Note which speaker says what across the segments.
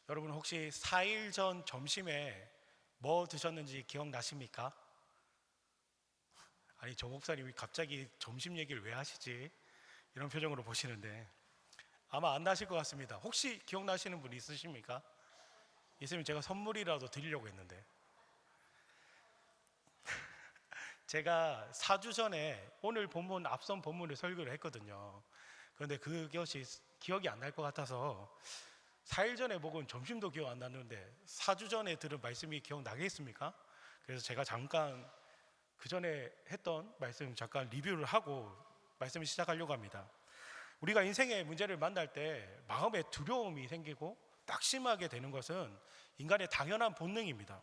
Speaker 1: 여러분 혹시 4일 전 점심에 뭐 드셨는지 기억나십니까? 아니 조 목사님이 갑자기 점심 얘기를 왜 하시지? 이런 표정으로 보시는데 아마 안 나실 것 같습니다. 혹시 기억나시는 분 있으십니까? 있으면 제가 선물이라도 드리려고 했는데 제가 4주 전에 오늘 본문 앞선 본문을 설교를 했거든요. 그런데 그것이 기억이 안 날 것 같아서 4일 전에 먹은 점심도 기억 안 나는데 4주 전에 들은 말씀이 기억나겠습니까? 그래서 제가 잠깐 그 전에 했던 말씀 잠깐 리뷰를 하고 말씀을 시작하려고 합니다. 우리가 인생의 문제를 만날 때 마음에 두려움이 생기고 낙심하게 되는 것은 인간의 당연한 본능입니다.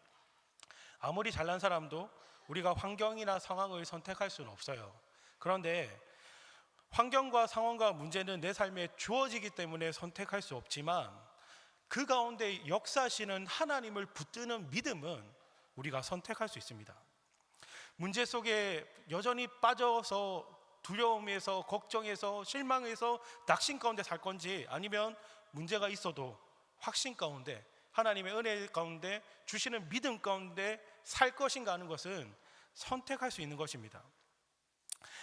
Speaker 1: 아무리 잘난 사람도 우리가 환경이나 상황을 선택할 수는 없어요. 그런데 환경과 상황과 문제는 내 삶에 주어지기 때문에 선택할 수 없지만 그 가운데 역사하시는 하나님을 붙드는 믿음은 우리가 선택할 수 있습니다. 문제 속에 여전히 빠져서 두려움에서 걱정에서 실망해서 낙심 가운데 살 건지 아니면 문제가 있어도 확신 가운데 하나님의 은혜 가운데 주시는 믿음 가운데 살 것인가 하는 것은 선택할 수 있는 것입니다.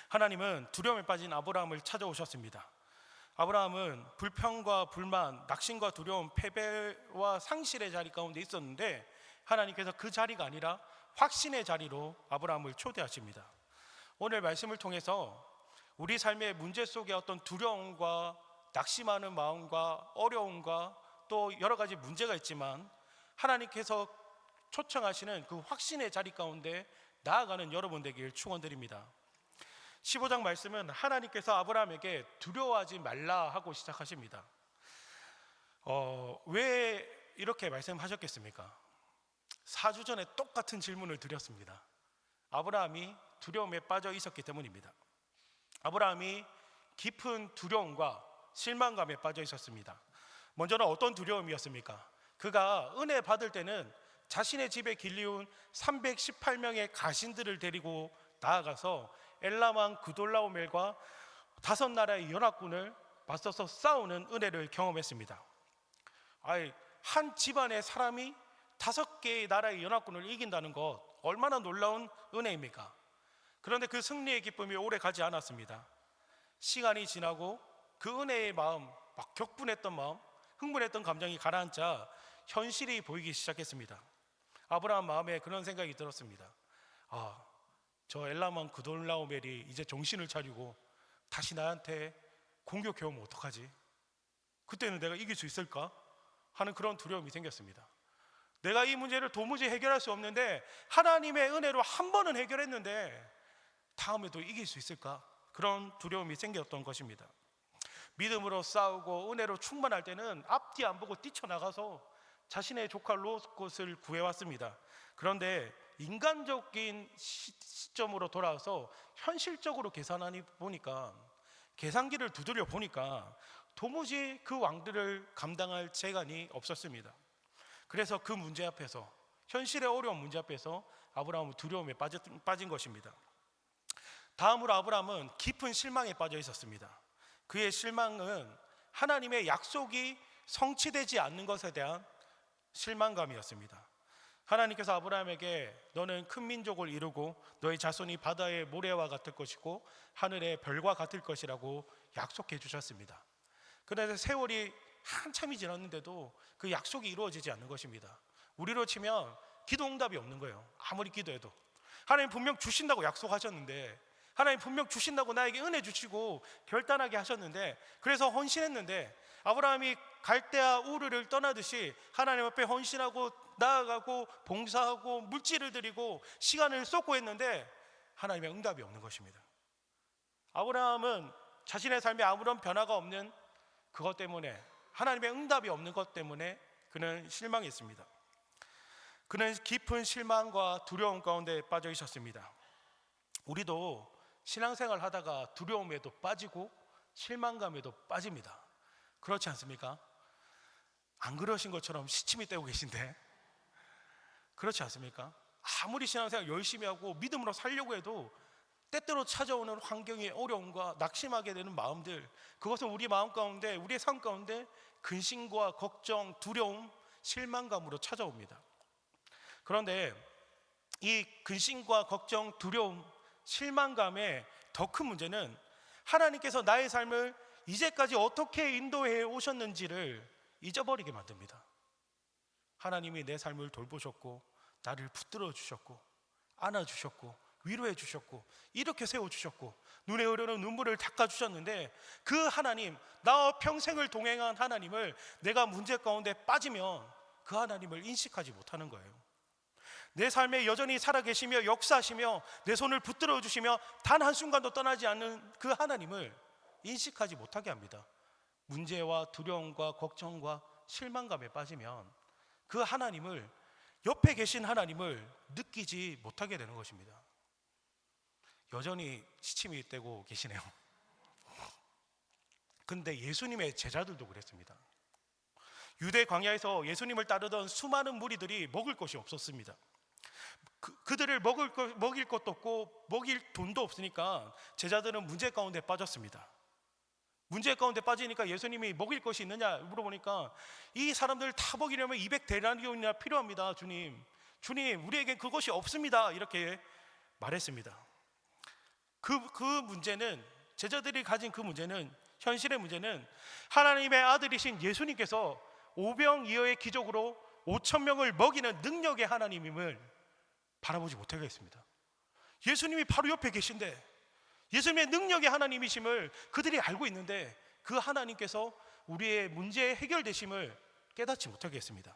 Speaker 1: 하나님은 두려움에 빠진 아브라함을 찾아오셨습니다. 아브라함은 불평과 불만, 낙심과 두려움, 패배와 상실의 자리 가운데 있었는데 하나님께서 그 자리가 아니라 확신의 자리로 아브라함을 초대하십니다. 오늘 말씀을 통해서 우리 삶의 문제 속에 어떤 두려움과 낙심하는 마음과 어려움과 또 여러 가지 문제가 있지만 하나님께서 초청하시는 그 확신의 자리 가운데 나아가는 여러분 되길 축원드립니다. 15장 말씀은 하나님께서 아브라함에게 두려워하지 말라 하고 시작하십니다. 왜 이렇게 말씀하셨겠습니까? 4주 전에 똑같은 질문을 드렸습니다. 아브라함이 두려움에 빠져 있었기 때문입니다. 아브라함이 깊은 두려움과 실망감에 빠져 있었습니다. 먼저는 어떤 두려움이었습니까? 그가 은혜 받을 때는 자신의 집에 길리운 318명의 가신들을 데리고 나아가서 엘람왕 그돌라오멜과 5나라의 연합군을 맞서서 싸우는 은혜를 경험했습니다. 한 집안의 사람이 5개의 나라의 연합군을 이긴다는 것 얼마나 놀라운 은혜입니까? 그런데 그 승리의 기쁨이 오래 가지 않았습니다. 시간이 지나고 그 은혜의 마음, 막 격분했던 마음, 흥분했던 감정이 가라앉자 현실이 보이기 시작했습니다. 아브라함 마음에 그런 생각이 들었습니다. 저 엘람왕 그돌라오멜이 이제 정신을 차리고 다시 나한테 공격해오면 어떡하지? 그때는 내가 이길 수 있을까? 하는 그런 두려움이 생겼습니다. 내가 이 문제를 도무지 해결할 수 없는데 하나님의 은혜로 한 번은 해결했는데 다음에도 이길 수 있을까? 그런 두려움이 생겼던 것입니다. 믿음으로 싸우고 은혜로 충만할 때는 앞뒤 안 보고 뛰쳐나가서 자신의 조카 롯을 구해왔습니다. 그런데 인간적인 시점으로 돌아와서 현실적으로 계산하니 보니까 계산기를 두드려 보니까 도무지 그 왕들을 감당할 재간이 없었습니다. 그래서 그 문제 앞에서 현실의 어려운 문제 앞에서 아브라함은 두려움에 빠진 것입니다. 다음으로 아브라함은 깊은 실망에 빠져 있었습니다. 그의 실망은 하나님의 약속이 성취되지 않는 것에 대한 실망감이었습니다. 하나님께서 아브라함에게 너는 큰 민족을 이루고 너의 자손이 바다의 모래와 같을 것이고 하늘의 별과 같을 것이라고 약속해 주셨습니다. 그런데 세월이 한참이 지났는데도 그 약속이 이루어지지 않는 것입니다. 우리로 치면 기도 응답이 없는 거예요. 아무리 기도해도 하나님 분명 주신다고 약속하셨는데 하나님 분명 주신다고 나에게 은혜 주시고 결단하게 하셨는데 그래서 헌신했는데 아브라함이 갈대아 우르를 떠나듯이 하나님 앞에 헌신하고 나아가고 봉사하고 물질을 드리고 시간을 쏟고 했는데 하나님의 응답이 없는 것입니다. 아브라함은 자신의 삶에 아무런 변화가 없는 그것 때문에 하나님의 응답이 없는 것 때문에 그는 실망했습니다. 그는 깊은 실망과 두려움 가운데 빠져 있었습니다. 우리도 신앙생활 하다가 두려움에도 빠지고 실망감에도 빠집니다. 그렇지 않습니까? 안 그러신 것처럼 시침이 떼고 계신데 그렇지 않습니까? 아무리 신앙생활 열심히 하고 믿음으로 살려고 해도 때때로 찾아오는 환경의 어려움과 낙심하게 되는 마음들, 그것은 우리 마음 가운데 우리의 삶 가운데 근심과 걱정, 두려움, 실망감으로 찾아옵니다. 그런데 이 근심과 걱정, 두려움, 실망감의 더 큰 문제는 하나님께서 나의 삶을 이제까지 어떻게 인도해 오셨는지를 잊어버리게 만듭니다. 하나님이 내 삶을 돌보셨고 나를 붙들어 주셨고 안아주셨고 위로해 주셨고 이렇게 세워주셨고 눈에 흐르는 눈물을 닦아주셨는데, 그 하나님, 나와 평생을 동행한 하나님을 내가 문제 가운데 빠지면 그 하나님을 인식하지 못하는 거예요. 내 삶에 여전히 살아계시며 역사하시며 내 손을 붙들어 주시며 단 한순간도 떠나지 않는 그 하나님을 인식하지 못하게 합니다. 문제와 두려움과 걱정과 실망감에 빠지면 그 하나님을, 옆에 계신 하나님을 느끼지 못하게 되는 것입니다. 여전히 시침이 떼고 계시네요. 근데 예수님의 제자들도 그랬습니다. 유대 광야에서 예수님을 따르던 수많은 무리들이 먹을 것이 없었습니다. 그들을 먹일 것도 없고 먹일 돈도 없으니까 제자들은 문제 가운데 빠졌습니다. 문제 가운데 빠지니까 예수님이 먹일 것이 있느냐 물어보니까 이 사람들 다 먹이려면 200데나리온이나 필요합니다. 주님, 우리에겐 그것이 없습니다. 이렇게 말했습니다. 그 문제는, 제자들이 가진 그 문제는, 현실의 문제는 하나님의 아들이신 예수님께서 오병이어의 기적으로 5,000명을 먹이는 능력의 하나님임을 바라보지 못하게 했습니다. 예수님이 바로 옆에 계신데, 예수님의 능력의 하나님이심을 그들이 알고 있는데 그 하나님께서 우리의 문제의 해결되심을 깨닫지 못하게 했습니다.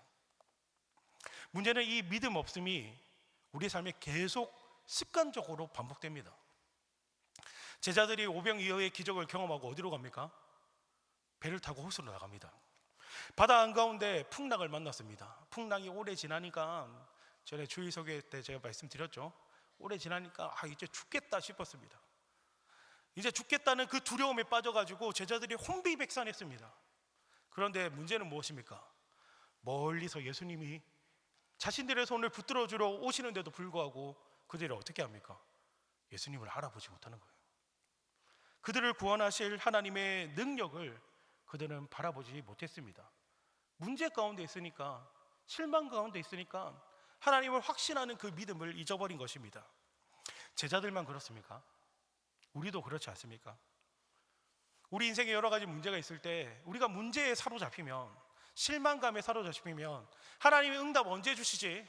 Speaker 1: 문제는 이 믿음 없음이 우리 삶에 계속 습관적으로 반복됩니다. 제자들이 오병이어의 기적을 경험하고 어디로 갑니까? 배를 타고 호수로 나갑니다. 바다 한가운데 풍랑을 만났습니다. 풍랑이 오래 지나니까, 전에 주일 소개 때 제가 말씀드렸죠. 오래 지나니까 이제 죽겠다 싶었습니다. 이제 죽겠다는 그 두려움에 빠져가지고 제자들이 혼비백산했습니다. 그런데 문제는 무엇입니까? 멀리서 예수님이 자신들의 손을 붙들어 주러 오시는데도 불구하고 그들이 어떻게 합니까? 예수님을 알아보지 못하는 거예요. 그들을 구원하실 하나님의 능력을 그들은 바라보지 못했습니다. 문제 가운데 있으니까, 실망 가운데 있으니까 하나님을 확신하는 그 믿음을 잊어버린 것입니다. 제자들만 그렇습니까? 우리도 그렇지 않습니까? 우리 인생에 여러 가지 문제가 있을 때 우리가 문제에 사로잡히면, 실망감에 사로잡히면 하나님의 응답 언제 주시지?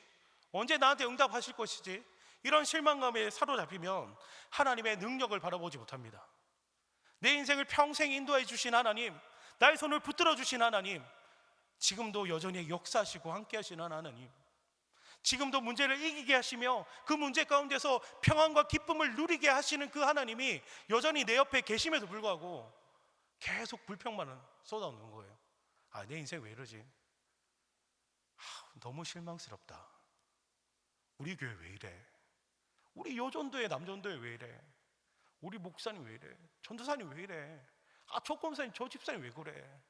Speaker 1: 언제 나한테 응답하실 것이지? 이런 실망감에 사로잡히면 하나님의 능력을 바라보지 못합니다. 내 인생을 평생 인도해 주신 하나님, 나의 손을 붙들어 주신 하나님, 지금도 여전히 역사하시고 함께 하시는 하나님, 지금도 문제를 이기게 하시며 그 문제 가운데서 평안과 기쁨을 누리게 하시는 그 하나님이 여전히 내 옆에 계심에도 불구하고 계속 불평만은 쏟아오는 거예요. 내 인생 왜 이러지? 너무 실망스럽다. 우리 교회 왜 이래? 우리 여전도회 남전도회 왜 이래? 우리 목사님 왜 이래? 전도사님 왜 이래? 조검사님, 저 집사님 왜 그래?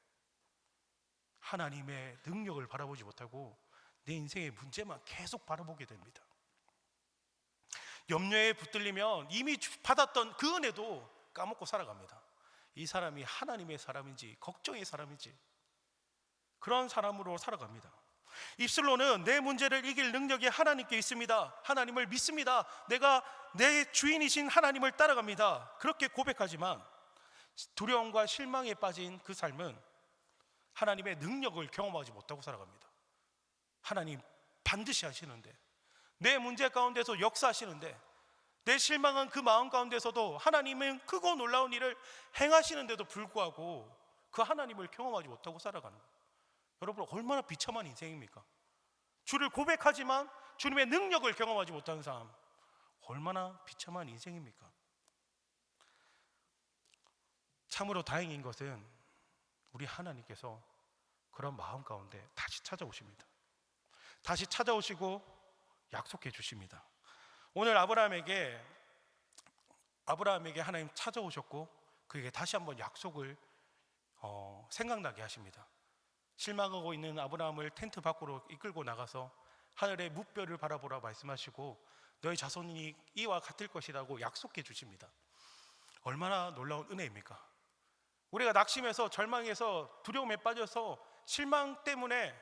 Speaker 1: 하나님의 능력을 바라보지 못하고 내 인생의 문제만 계속 바라보게 됩니다. 염려에 붙들리면 이미 받았던 그 은혜도 까먹고 살아갑니다. 이 사람이 하나님의 사람인지 걱정의 사람인지 그런 사람으로 살아갑니다. 입술로는 내 문제를 이길 능력이 하나님께 있습니다. 하나님을 믿습니다. 내가 내 주인이신 하나님을 따라갑니다. 그렇게 고백하지만 두려움과 실망에 빠진 그 삶은 하나님의 능력을 경험하지 못하고 살아갑니다. 하나님 반드시 하시는데, 내 문제 가운데서 역사하시는데, 내 실망한 그 마음 가운데서도 하나님은 크고 놀라운 일을 행하시는데도 불구하고 그 하나님을 경험하지 못하고 살아가는 거예요. 여러분, 얼마나 비참한 인생입니까? 주를 고백하지만 주님의 능력을 경험하지 못하는 삶, 얼마나 비참한 인생입니까? 참으로 다행인 것은 우리 하나님께서 그런 마음 가운데 다시 찾아오십니다. 다시 찾아오시고 약속해 주십니다. 오늘 아브라함에게 하나님 찾아오셨고 그에게 다시 한번 약속을 생각나게 하십니다. 실망하고 있는 아브라함을 텐트 밖으로 이끌고 나가서 하늘의 무뼈를 바라보라 말씀하시고 너희 자손이 이와 같을 것이라고 약속해 주십니다. 얼마나 놀라운 은혜입니까? 우리가 낙심해서 절망해서 두려움에 빠져서 실망 때문에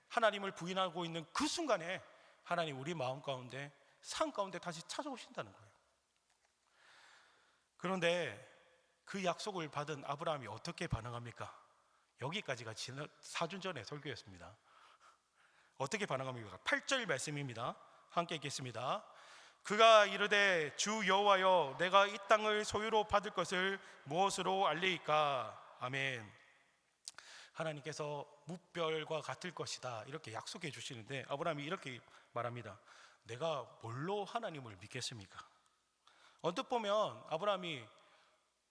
Speaker 1: 하나님을 부인하고 있는 그 순간에 하나님 우리 마음 가운데, 삶 가운데 다시 찾아오신다는 거예요. 그런데 그 약속을 받은 아브라함이 어떻게 반응합니까? 여기까지가 4주 전의 설교였습니다. 어떻게 반응합니까? 8절 말씀입니다. 함께 읽겠습니다. 그가 이르되 주 여호와여, 내가 이 땅을 소유로 받을 것을 무엇으로 알리이까? 아멘. 하나님께서 무별과 같을 것이다, 이렇게 약속해 주시는데 아브라함이 이렇게 말합니다. 내가 뭘로 하나님을 믿겠습니까? 언뜻 보면 아브라함이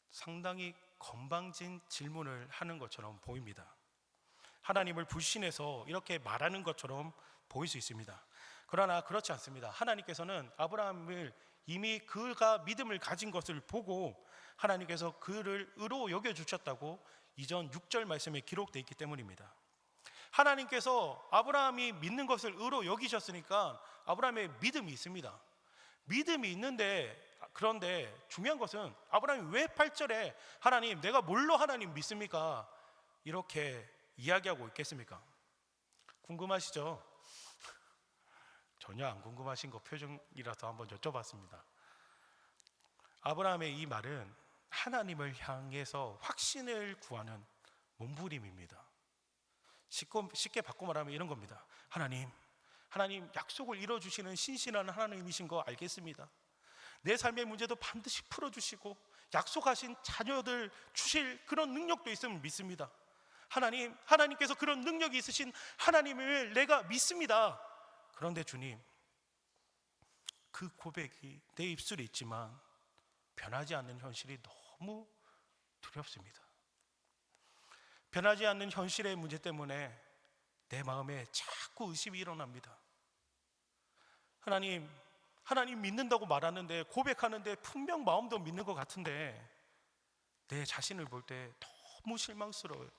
Speaker 1: 상당히 건방진 질문을 하는 것처럼 보입니다. 하나님을 불신해서 이렇게 말하는 것처럼 보일 수 있습니다. 그러나 그렇지 않습니다. 하나님께서는 아브라함을 이미 그가 믿음을 가진 것을 보고 하나님께서 그를 의로 여겨주셨다고 이전 6절 말씀에 기록되어 있기 때문입니다. 하나님께서 아브라함이 믿는 것을 의로 여기셨으니까 아브라함의 믿음이 있습니다. 믿음이 있는데, 그런데 중요한 것은 아브라함이 왜 8절에 하나님, 내가 뭘로 하나님 믿습니까? 이렇게 이야기하고 있겠습니까? 궁금하시죠? 전혀 안 궁금하신 거 표정이라서 한번 여쭤봤습니다. 아브라함의 이 말은 하나님을 향해서 확신을 구하는 몸부림입니다. 쉽게 바꿔 말하면 이런 겁니다. 하나님 약속을 이뤄주시는 신실한 하나님이신 거 알겠습니다. 내 삶의 문제도 반드시 풀어주시고 약속하신 자녀들 주실 그런 능력도 있음을 믿습니다. 하나님께서 그런 능력이 있으신 하나님을 내가 믿습니다. 그런데 주님, 그 고백이 내 입술에 있지만 변하지 않는 현실이 너무 두렵습니다. 변하지 않는 현실의 문제 때문에 내 마음에 자꾸 의심이 일어납니다. 하나님 믿는다고 말하는데, 고백하는데 분명 마음도 믿는 것 같은데 내 자신을 볼 때 너무 실망스러워요.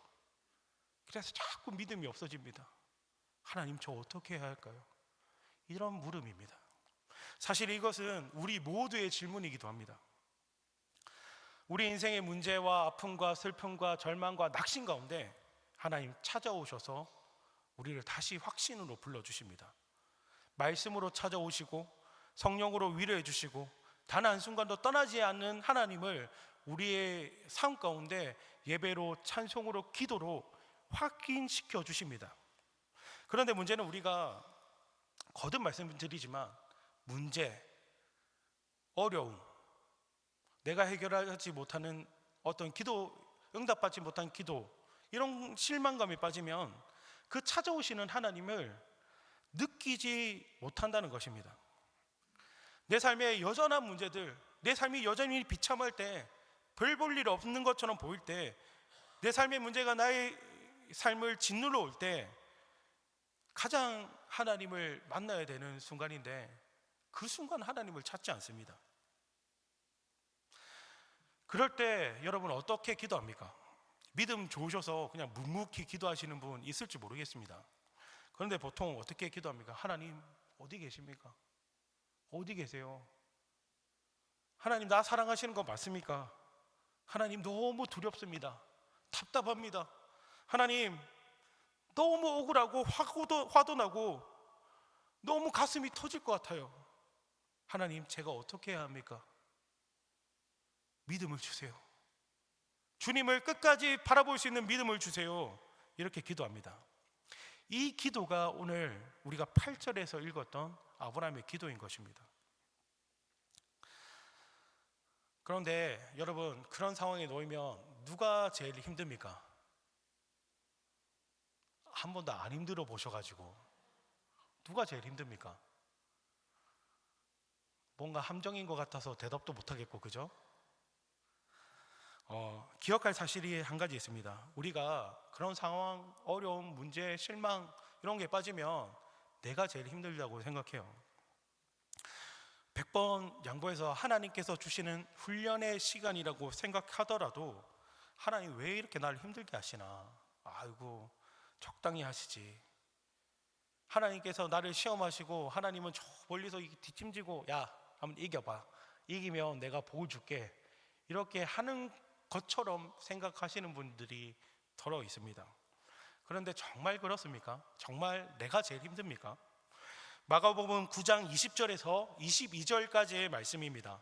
Speaker 1: 그래서 자꾸 믿음이 없어집니다. 하나님, 저 어떻게 해야 할까요? 이런 물음입니다. 사실 이것은 우리 모두의 질문이기도 합니다. 우리 인생의 문제와 아픔과 슬픔과 절망과 낙심 가운데 하나님 찾아오셔서 우리를 다시 확신으로 불러주십니다. 말씀으로 찾아오시고 성령으로 위로해 주시고 단 한순간도 떠나지 않는 하나님을 우리의 삶 가운데 예배로, 찬송으로, 기도로 확인시켜 주십니다. 그런데 문제는, 우리가 거듭 말씀드리지만 문제, 어려움, 내가 해결하지 못하는 어떤 기도, 응답받지 못한 기도, 이런 실망감에 빠지면 그 찾아오시는 하나님을 느끼지 못한다는 것입니다. 내 삶의 여전한 문제들, 내 삶이 여전히 비참할 때, 별 볼 일 없는 것처럼 보일 때, 내 삶의 문제가 나의 삶을 짓눌러 올 때 가장 하나님을 만나야 되는 순간인데 그 순간 하나님을 찾지 않습니다. 그럴 때 여러분 어떻게 기도합니까? 믿음 좋으셔서 그냥 묵묵히 기도하시는 분 있을지 모르겠습니다. 그런데 보통 어떻게 기도합니까? 하나님 어디 계십니까? 어디 계세요? 하나님 나 사랑하시는 거 맞습니까? 하나님 너무 두렵습니다. 답답합니다. 하나님 너무 억울하고 화도 나고 너무 가슴이 터질 것 같아요. 하나님 제가 어떻게 해야 합니까? 믿음을 주세요. 주님을 끝까지 바라볼 수 있는 믿음을 주세요. 이렇게 기도합니다. 이 기도가 오늘 우리가 8절에서 읽었던 아브라함의 기도인 것입니다. 그런데 여러분, 그런 상황에 놓이면 누가 제일 힘듭니까? 한 번도 안 힘들어 보셔가지고 누가 제일 힘듭니까? 뭔가 함정인 것 같아서 대답도 못하겠고, 그죠? 기억할 사실이 한 가지 있습니다. 우리가 그런 상황, 어려움, 문제, 실망 이런 게 빠지면 내가 제일 힘들다고 생각해요. 100번 양보해서 하나님께서 주시는 훈련의 시간이라고 생각하더라도 하나님 왜 이렇게 나를 힘들게 하시나? 아이고 적당히 하시지. 하나님께서 나를 시험하시고 하나님은 저 멀리서 뒷짐지고 야 한번 이겨봐. 이기면 내가 복을 줄게. 이렇게 하는 것처럼 생각하시는 분들이 더러 있습니다. 그런데 정말 그렇습니까? 정말 내가 제일 힘듭니까? 마가복음 9장 20절에서 22절까지의 말씀입니다.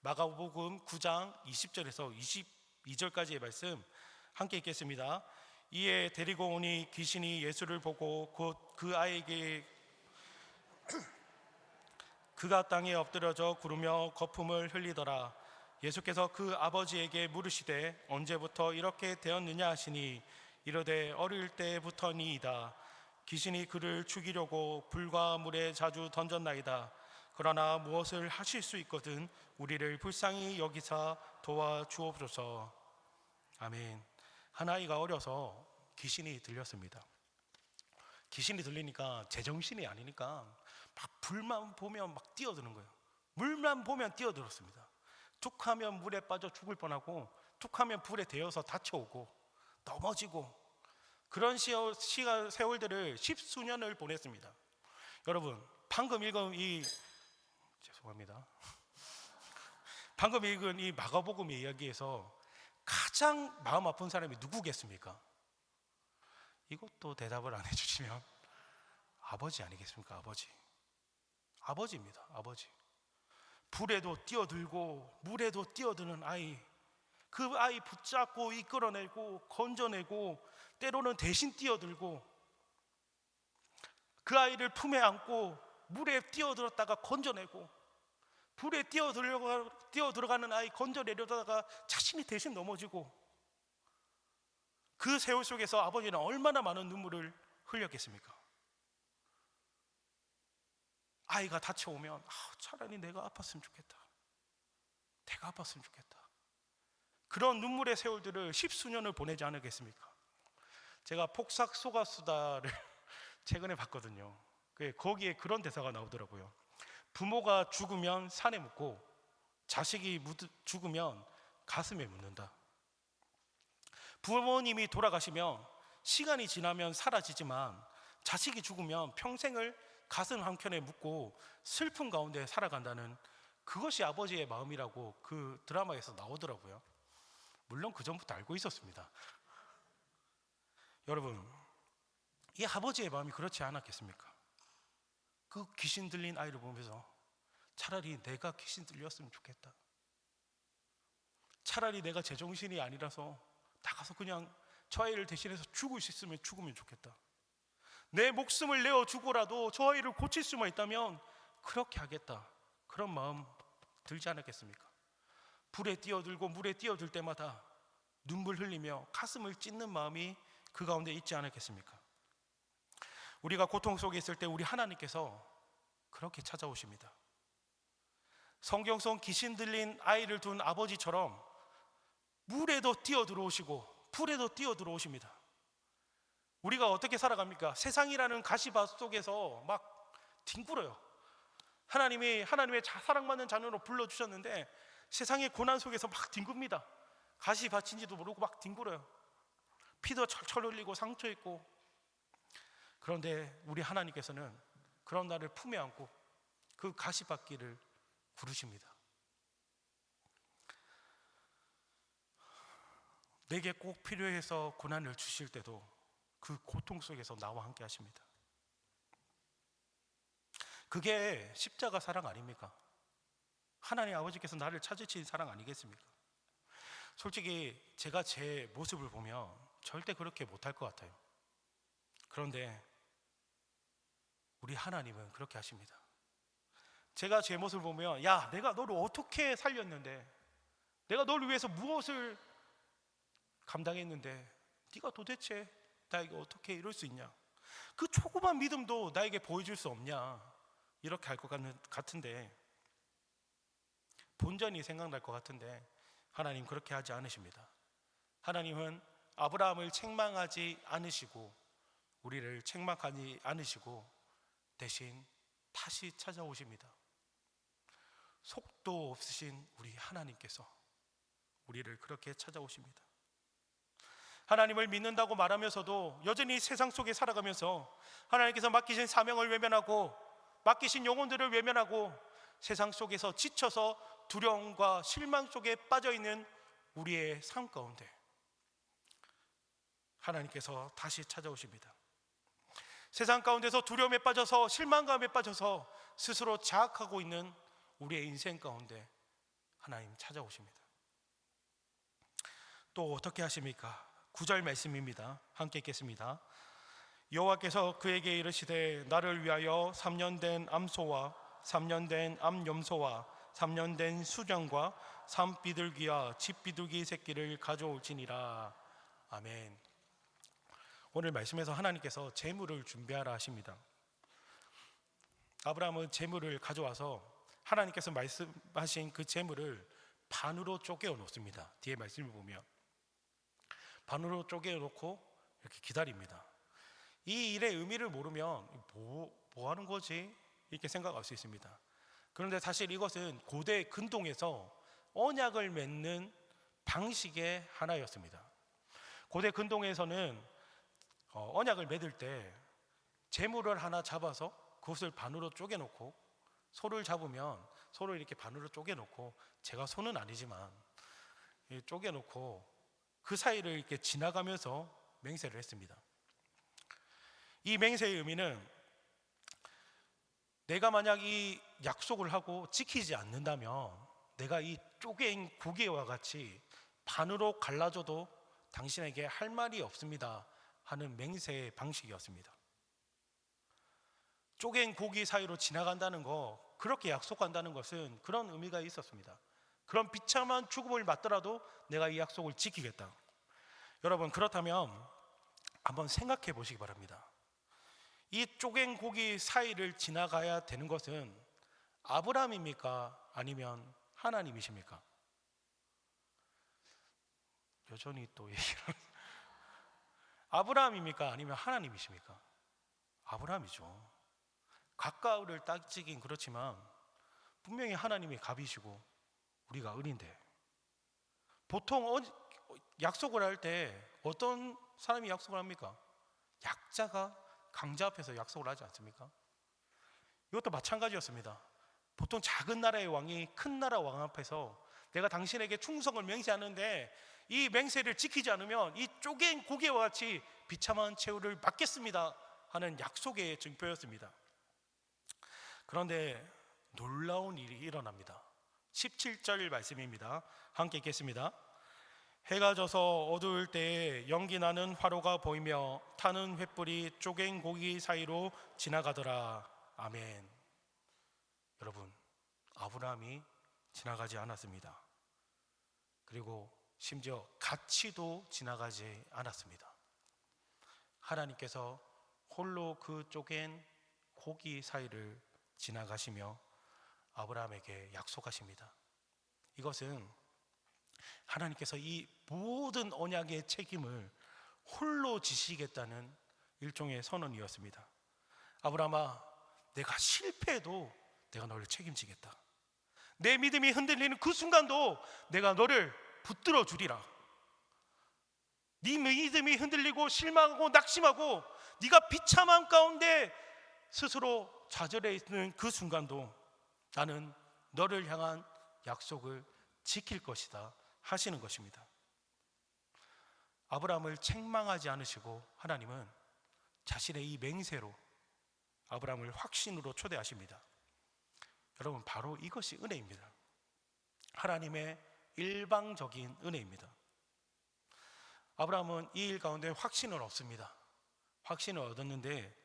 Speaker 1: 마가복음 9장 20절에서 22절까지의 말씀 함께 읽겠습니다. 이에 데리고 오니 귀신이 예수를 보고 곧 그 아이에게 그가 땅에 엎드려져 구르며 거품을 흘리더라. 예수께서 그 아버지에게 물으시되 언제부터 이렇게 되었느냐 하시니 이르되 어릴 때부터니이다. 귀신이 그를 죽이려고 불과 물에 자주 던졌나이다. 그러나 무엇을 하실 수 있거든 우리를 불쌍히 여기사 도와주옵소서. 아멘. 한 아이가 어려서 귀신이 들렸습니다. 귀신이 들리니까 제정신이 아니니까 막 불만 보면 막 뛰어드는 거예요. 물만 보면 뛰어들었습니다. 툭하면 물에 빠져 죽을 뻔하고 툭하면 불에 데워서 다쳐오고 넘어지고 그런 세월들을 십수년을 보냈습니다. 여러분, 방금 읽은 방금 읽은 이 마가복음의 이야기에서 가장 마음 아픈 사람이 누구겠습니까? 이것도 대답을 안 해주시면 아버지 아니겠습니까? 아버지입니다. 아버지. 불에도 뛰어들고 물에도 뛰어드는 아이, 그 아이 붙잡고 이끌어내고 건져내고 때로는 대신 뛰어들고 그 아이를 품에 안고 물에 뛰어들었다가 건져내고 불에 뛰어들어가는 아이 건져내려다가 자신이 대신 넘어지고 그 세월 속에서 아버지는 얼마나 많은 눈물을 흘렸겠습니까? 아이가 다쳐오면 차라리 내가 아팠으면 좋겠다. 내가 아팠으면 좋겠다. 그런 눈물의 세월들을 십수년을 보내지 않았겠습니까? 제가 폭삭 속았수다를 최근에 봤거든요. 거기에 그런 대사가 나오더라고요. 부모가 죽으면 산에 묻고 자식이 죽으면 가슴에 묻는다. 부모님이 돌아가시면 시간이 지나면 사라지지만 자식이 죽으면 평생을 가슴 한켠에 묻고 슬픔 가운데 살아간다는, 그것이 아버지의 마음이라고 그 드라마에서 나오더라고요. 물론 그 전부터 알고 있었습니다. 여러분, 이 아버지의 마음이 그렇지 않았겠습니까? 그 귀신 들린 아이를 보면서 차라리 내가 귀신 들렸으면 좋겠다. 차라리 내가 제정신이 아니라서 나가서 그냥 저 아이를 대신해서 죽을 수 있으면 죽으면 좋겠다. 내 목숨을 내어 주고라도 저 아이를 고칠 수만 있다면 그렇게 하겠다. 그런 마음 들지 않았겠습니까? 불에 뛰어들고 물에 뛰어들 때마다 눈물 흘리며 가슴을 찢는 마음이 그 가운데 있지 않았겠습니까? 우리가 고통 속에 있을 때 우리 하나님께서 그렇게 찾아오십니다. 성경 속 귀신 들린 아이를 둔 아버지처럼 물에도 뛰어들어오시고 불에도 뛰어들어오십니다. 우리가 어떻게 살아갑니까? 세상이라는 가시밭 속에서 막 뒹굴어요. 하나님의 사랑받는 자녀로 불러주셨는데 세상의 고난 속에서 막 뒹굽니다. 가시밭인지도 모르고 막 뒹굴어요. 피도 철철 흘리고 상처 있고. 그런데 우리 하나님께서는 그런 나를 품에 안고 그 가시밭길을 부르십니다. 내게 꼭 필요해서 고난을 주실 때도 그 고통 속에서 나와 함께 하십니다. 그게 십자가 사랑 아닙니까? 하나님 아버지께서 나를 찾으신 사랑 아니겠습니까? 솔직히 제가 제 모습을 보면 절대 그렇게 못할 것 같아요. 그런데 우리 하나님은 그렇게 하십니다. 제가 제 모습을 보면, 야, 내가 너를 어떻게 살렸는데, 내가 너를 위해서 무엇을 감당했는데 네가 도대체 나에게 어떻게 이럴 수 있냐, 그 조그만 믿음도 나에게 보여줄 수 없냐, 이렇게 할 것 같은데, 본전이 생각날 것 같은데 하나님 그렇게 하지 않으십니다. 하나님은 아브라함을 책망하지 않으시고 우리를 책망하지 않으시고 대신 다시 찾아오십니다. 속도 없으신 우리 하나님께서 우리를 그렇게 찾아오십니다. 하나님을 믿는다고 말하면서도 여전히 세상 속에 살아가면서 하나님께서 맡기신 사명을 외면하고 맡기신 영혼들을 외면하고 세상 속에서 지쳐서 두려움과 실망 속에 빠져있는 우리의 삶 가운데 하나님께서 다시 찾아오십니다. 세상 가운데서 두려움에 빠져서 실망감에 빠져서 스스로 자학하고 있는 우리의 인생 가운데 하나님 찾아오십니다. 또 어떻게 하십니까? 9절 말씀입니다. 함께 읽겠습니다. 여호와께서 그에게 이르시되 나를 위하여 3년 된 암소와 3년 된 암염소와 3년 된 수정과 산비둘기와 집비둘기 새끼를 가져올지니라. 아멘. 오늘 말씀에서 하나님께서 재물을 준비하라 하십니다. 아브라함은 재물을 가져와서 하나님께서 말씀하신 그 재물을 반으로 쪼개어 놓습니다. 뒤에 말씀을 보면 반으로 쪼개어 놓고 이렇게 기다립니다. 이 일의 의미를 모르면 뭐 하는 거지? 이렇게 생각할 수 있습니다. 그런데 사실 이것은 고대 근동에서 언약을 맺는 방식의 하나였습니다. 고대 근동에서는 언약을 맺을 때 재물을 하나 잡아서 그것을 반으로 쪼개놓고 소를 잡으면 소를 이렇게 반으로 쪼개놓고, 제가 소는 아니지만 쪼개놓고 그 사이를 이렇게 지나가면서 맹세를 했습니다. 이 맹세의 의미는 내가 만약 이 약속을 하고 지키지 않는다면 내가 이 쪼갠 고기와 같이 반으로 갈라져도 당신에게 할 말이 없습니다 하는 맹세의 방식이었습니다. 쪼갠 고기 사이로 지나간다는 거, 그렇게 약속한다는 것은 그런 의미가 있었습니다. 그런 비참한 죽음을 맞더라도 내가 이 약속을 지키겠다. 여러분, 그렇다면 한번 생각해 보시기 바랍니다. 이 쪼갠 고기 사이를 지나가야 되는 것은 아브라함입니까? 아니면 하나님이십니까? 여전히 또 얘기를 아브라함입니까? 아니면 하나님이십니까? 아브라함이죠. 가까이를 따지긴 그렇지만 분명히 하나님이 갑이시고 우리가 은인데, 보통 약속을 할 때 어떤 사람이 약속을 합니까? 약자가 강자 앞에서 약속을 하지 않습니까? 이것도 마찬가지였습니다. 보통 작은 나라의 왕이 큰 나라 왕 앞에서 내가 당신에게 충성을 맹세하는데 이 맹세를 지키지 않으면 이 쪼갠 고개와 같이 비참한 최후를 맞겠습니다 하는 약속의 증표였습니다. 그런데 놀라운 일이 일어납니다. 17절 말씀입니다. 함께 읽겠습니다. 해가 져서 어두울 때에 연기 나는 화로가 보이며 타는 횃불이 쪼갠 고기 사이로 지나가더라. 아멘. 여러분, 아브라함이 지나가지 않았습니다. 그리고 심지어 같이도 지나가지 않았습니다. 하나님께서 홀로 그 쪼갠 고기 사이를 지나가시며 아브라함에게 약속하십니다. 이것은 하나님께서 이 모든 언약의 책임을 홀로 지시겠다는 일종의 선언이었습니다. 아브라함아, 내가 실패해도 내가 너를 책임지겠다. 내 믿음이 흔들리는 그 순간도 내가 너를 붙들어 주리라. 네 믿음이 흔들리고 실망하고 낙심하고 네가 비참한 가운데 스스로 좌절해 있는 그 순간도 나는 너를 향한 약속을 지킬 것이다 하시는 것입니다. 아브라함을 책망하지 않으시고 하나님은 자신의 이 맹세로 아브라함을 확신으로 초대하십니다. 여러분, 바로 이것이 은혜입니다. 하나님의 일방적인 은혜입니다. 아브라함은 이 일 가운데 확신을 얻습니다. 확신을 얻었는데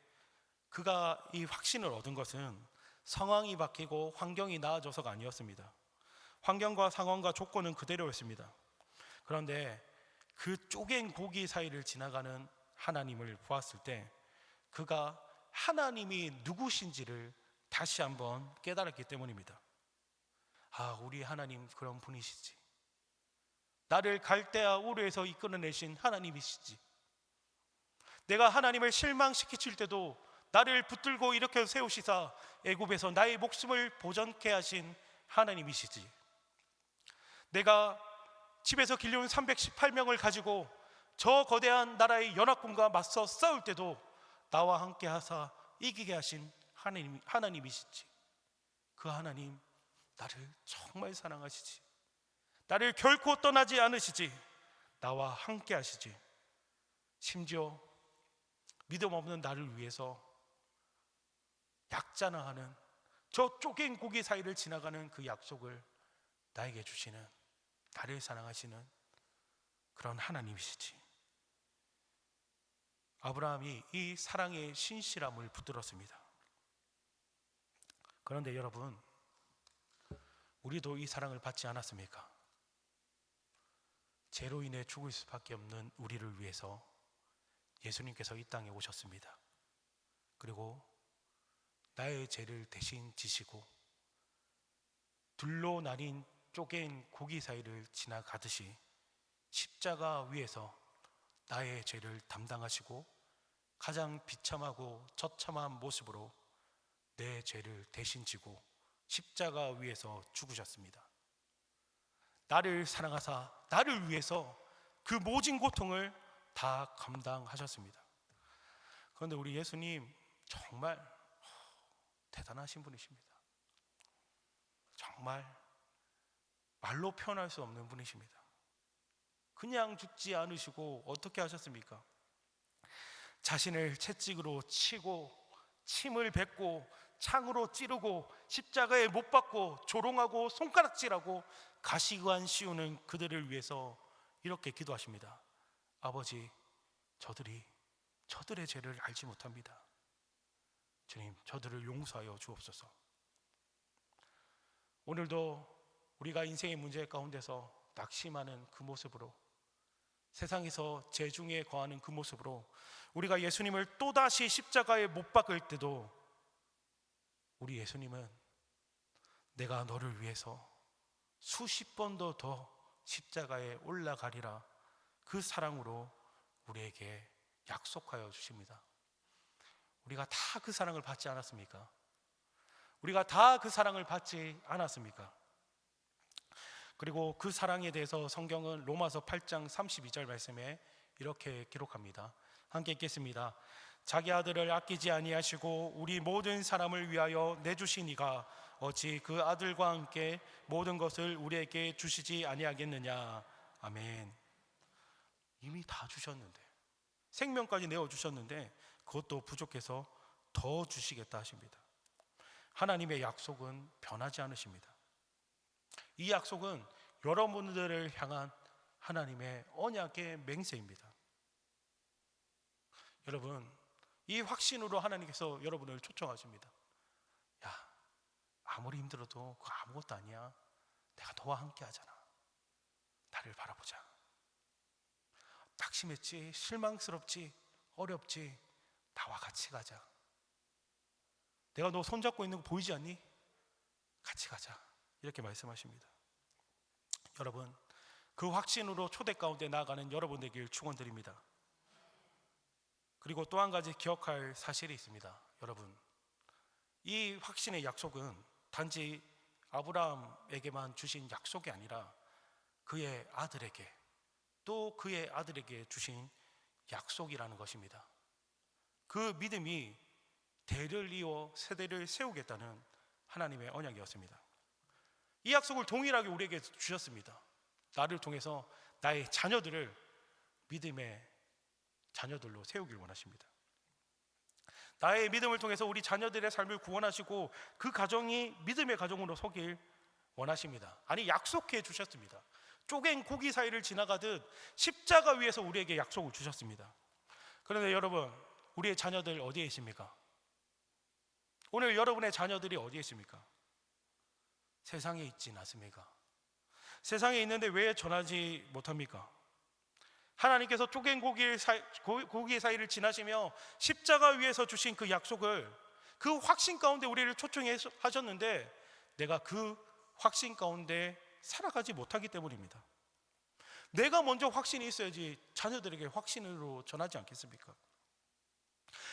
Speaker 1: 그가 이 확신을 얻은 것은 상황이 바뀌고 환경이 나아져서가 아니었습니다. 환경과 상황과 조건은 그대로였습니다. 그런데 그 쪼갠 고기 사이를 지나가는 하나님을 보았을 때 그가 하나님이 누구신지를 다시 한번 깨달았기 때문입니다. 아, 우리 하나님 그런 분이시지. 나를 갈대아 우르에서 이끌어내신 하나님이시지. 내가 하나님을 실망시킬 때도 나를 붙들고 일으켜 세우시사 애굽에서 나의 목숨을 보전케 하신 하나님이시지. 내가 집에서 길려온 318명을 가지고 저 거대한 나라의 연합군과 맞서 싸울 때도 나와 함께 하사 이기게 하신 하나님이시지. 그 하나님, 나를 정말 사랑하시지. 나를 결코 떠나지 않으시지. 나와 함께 하시지. 심지어 믿음 없는 나를 위해서 약자나하는 저 쪼갠 고기 사이를 지나가는 그 약속을 나에게 주시는, 나를 사랑하시는 그런 하나님이시지. 아브라함이 이 사랑의 신실함을 붙들었습니다. 그런데 여러분, 우리도 이 사랑을 받지 않았습니까? 죄로 인해 죽을 수밖에 없는 우리를 위해서 예수님께서 이 땅에 오셨습니다. 그리고 나의 죄를 대신 지시고 둘로 나뉜 쪼갠 고기 사이를 지나가듯이 십자가 위에서 나의 죄를 담당하시고 가장 비참하고 처참한 모습으로 내 죄를 대신 지고 십자가 위에서 죽으셨습니다. 나를 사랑하사 나를 위해서 그 모진 고통을 다 감당하셨습니다. 그런데 우리 예수님 정말 대단하신 분이십니다. 정말 말로 표현할 수 없는 분이십니다. 그냥 죽지 않으시고 어떻게 하셨습니까? 자신을 채찍으로 치고 침을 뱉고 창으로 찌르고 십자가에 못 박고 조롱하고 손가락질하고 가시관 씌우는 그들을 위해서 이렇게 기도하십니다. 아버지, 저들의 죄를 알지 못합니다. 주님, 저들을 용서하여 주옵소서. 오늘도 우리가 인생의 문제 가운데서 낙심하는 그 모습으로, 세상에서 죄중에 거하는 그 모습으로 우리가 예수님을 또다시 십자가에 못 박을 때도 우리 예수님은 내가 너를 위해서 수십 번도 더 십자가에 올라가리라 그 사랑으로 우리에게 약속하여 주십니다. 우리가 다 그 사랑을 받지 않았습니까? 우리가 다 그 사랑을 받지 않았습니까? 그리고 그 사랑에 대해서 성경은 로마서 8장 32절 말씀에 이렇게 기록합니다. 함께 읽겠습니다. 자기 아들을 아끼지 아니하시고 우리 모든 사람을 위하여 내주신 이가 어찌 그 아들과 함께 모든 것을 우리에게 주시지 아니하겠느냐. 아멘. 이미 다 주셨는데, 생명까지 내어주셨는데 그것도 부족해서 더 주시겠다 하십니다. 하나님의 약속은 변하지 않으십니다. 이 약속은 여러분들을 향한 하나님의 언약의 맹세입니다. 여러분, 이 확신으로 하나님께서 여러분을 초청하십니다. 야, 아무리 힘들어도 그거 아무것도 아니야. 내가 너와 함께 하잖아. 나를 바라보자. 낙심했지, 실망스럽지, 어렵지, 나와 같이 가자. 내가 너 손잡고 있는 거 보이지 않니? 같이 가자. 이렇게 말씀하십니다. 여러분, 그 확신으로 초대 가운데 나아가는 여러분 되길 축원드립니다. 그리고 또 한 가지 기억할 사실이 있습니다. 여러분, 이 확신의 약속은 단지 아브라함에게만 주신 약속이 아니라 그의 아들에게, 또 그의 아들에게 주신 약속이라는 것입니다. 그 믿음이 대를 이어 세대를 세우겠다는 하나님의 언약이었습니다. 이 약속을 동일하게 우리에게 주셨습니다. 나를 통해서 나의 자녀들을 믿음의 자녀들로 세우길 원하십니다. 나의 믿음을 통해서 우리 자녀들의 삶을 구원하시고 그 가정이 믿음의 가정으로 서길 원하십니다. 아니, 약속해 주셨습니다. 쪼갠 고기 사이를 지나가듯 십자가 위에서 우리에게 약속을 주셨습니다. 그런데 여러분, 우리의 자녀들 어디에 있습니까? 오늘 여러분의 자녀들이 어디에 있습니까? 세상에 있진 않습니까? 세상에 있는데 왜 전하지 못합니까? 하나님께서 쪼갠 고기 사이를 지나시며 십자가 위에서 주신 그 약속을, 그 확신 가운데 우리를 초청하셨는데 내가 그 확신 가운데 살아가지 못하기 때문입니다. 내가 먼저 확신이 있어야지 자녀들에게 확신으로 전하지 않겠습니까?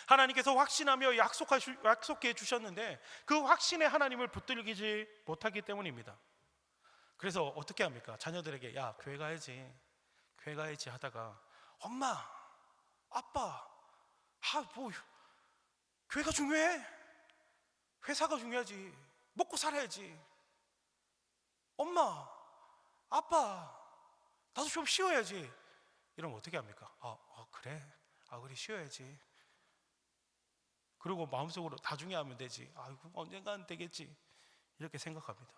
Speaker 1: 하나님께서 확신하며 약속해 주셨는데 그 확신의 하나님을 붙들기지 못하기 때문입니다. 그래서 어떻게 합니까? 자녀들에게 야, 교회 가야지 하다가 엄마, 아빠, 교회가 중요해? 회사가 중요하지. 먹고 살아야지. 엄마, 아빠, 나도 좀 쉬어야지. 이러면 어떻게 합니까? 그래, 아, 그래 쉬어야지. 그리고 마음속으로 나중에 하면 되지. 아이고 언젠가는 되겠지. 이렇게 생각합니다.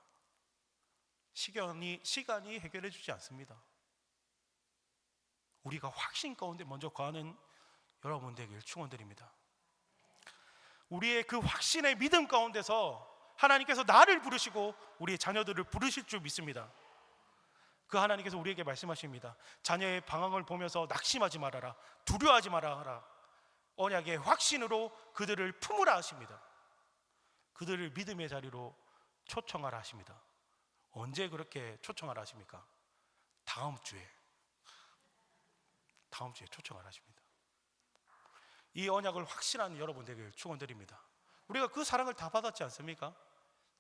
Speaker 1: 시간이 해결해 주지 않습니다. 우리가 확신 가운데 먼저 거하는 여러분 되길 축원드립니다. 우리의 그 확신의 믿음 가운데서 하나님께서 나를 부르시고 우리의 자녀들을 부르실 줄 믿습니다. 그 하나님께서 우리에게 말씀하십니다. 자녀의 방황을 보면서 낙심하지 말아라, 두려워하지 말아라. 언약의 확신으로 그들을 품으라 하십니다. 그들을 믿음의 자리로 초청하라 하십니다. 언제 그렇게 초청하라 하십니까? 다음 주에 초청하라 하십니다. 이 언약을 확신하는 여러분 되길 축원드립니다. 우리가 그 사랑을 다 받았지 않습니까?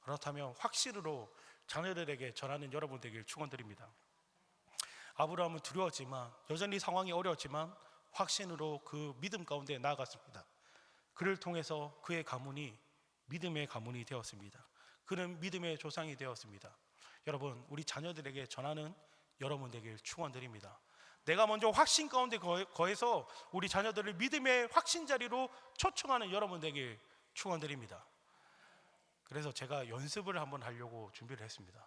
Speaker 1: 그렇다면 확신으로 자녀들에게 전하는 여러분 되길 축원드립니다. 아브라함은 두려웠지만, 여전히 상황이 어려웠지만 확신으로 그 믿음 가운데 나아갔습니다. 그를 통해서 그의 가문이 믿음의 가문이 되었습니다. 그는 믿음의 조상이 되었습니다. 여러분, 우리 자녀들에게 전하는 여러분 되길 축원드립니다. 내가 먼저 확신 가운데 거해서 우리 자녀들을 믿음의 확신 자리로 초청하는 여러분 되길 축원드립니다. 그래서 제가 연습을 한번 하려고 준비를 했습니다.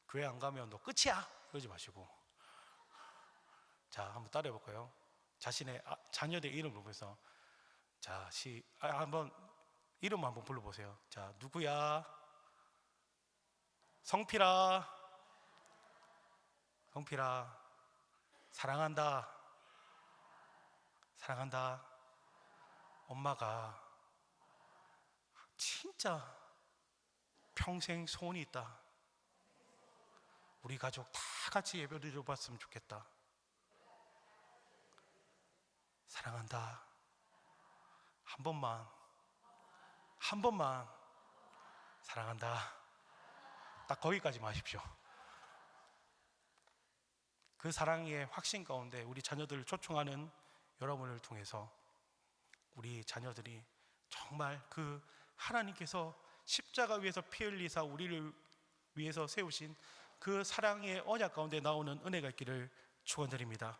Speaker 1: 교회 안 가면 너 끝이야 그러지 마시고, 자 한번 따라해 볼까요? 자신의 자녀들 이름 부르면서 자 한번 이름 한번 불러보세요. 자, 누구야? 성필아, 사랑한다. 엄마가 진짜 평생 소원이 있다. 우리 가족 다 같이 예배 드려봤으면 좋겠다. 사랑한다. 한 번만 사랑한다. 딱 거기까지만 하십시오. 그 사랑의 확신 가운데 우리 자녀들을 초청하는 여러분을 통해서 우리 자녀들이 정말 그 하나님께서 십자가 위에서 피 흘리사 우리를 위해서 세우신 그 사랑의 언약 가운데 나오는 은혜가 있기를 축원드립니다.